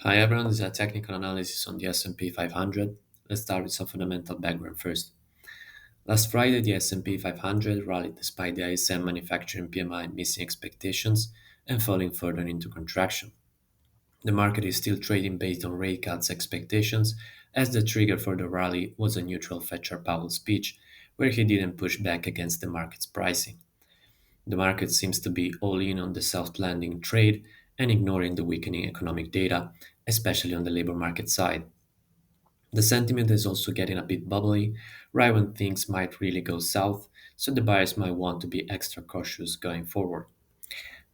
Hi everyone, this is a technical analysis on the S&P 500. Let's start with some fundamental background first. Last Friday, the S&P 500 rallied despite the ISM manufacturing PMI missing expectations and falling further into contraction. The market is still trading based on rate cuts expectations, as the trigger for the rally was a neutral Fetcher Powell speech, where he didn't push back against the market's pricing. The market seems to be all in on the soft landing trade and ignoring the weakening economic data, especially on the labor market side. The sentiment is also getting a bit bubbly, right when things might really go south, so the buyers might want to be extra cautious going forward.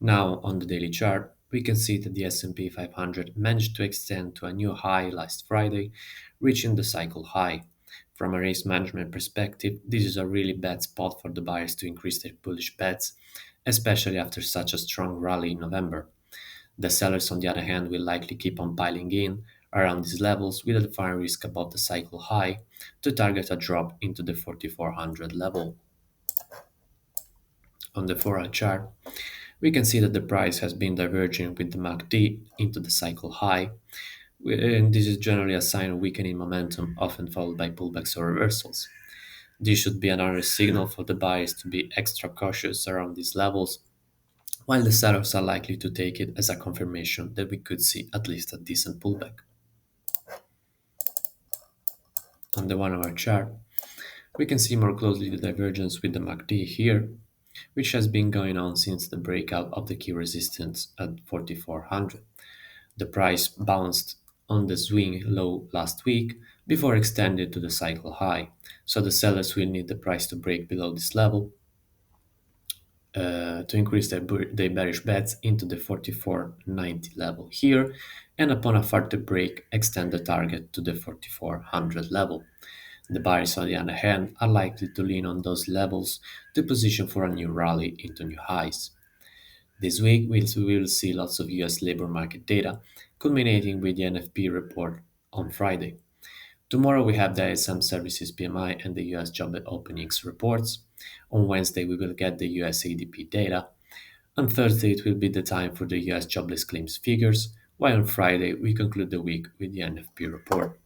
Now, on the daily chart, we can see that the S&P 500 managed to extend to a new high last Friday, reaching the cycle high. From a risk management perspective, this is a really bad spot for the buyers to increase their bullish bets, especially after such a strong rally in November. The sellers, on the other hand, will likely keep on piling in around these levels with a defined risk above the cycle high to target a drop into the 4400 level. On the 4-hour chart, we can see that the price has been diverging with the MACD into the cycle high, and this is generally a sign of weakening momentum, often followed by pullbacks or reversals. This should be another signal for the buyers to be extra cautious around these levels, while the sellers are likely to take it as a confirmation that we could see at least a decent pullback. On the 1-hour chart, we can see more closely the divergence with the MACD here, which has been going on since the breakout of the key resistance at 4400. The price bounced on the swing low last week before extending to the cycle high, so the sellers will need the price to break below this level to increase their bearish bets into the 4490 level here, and upon a further break, extend the target to the 4400 level. The buyers, on the other hand, are likely to lean on those levels to position for a new rally into new highs. This week, we will see lots of US labor market data, culminating with the NFP report on Friday. Tomorrow, we have the ISM Services PMI and the US job openings reports. On Wednesday, we will get the US ADP data. On Thursday, it will be the time for the US jobless claims figures, while on Friday, we conclude the week with the NFP report.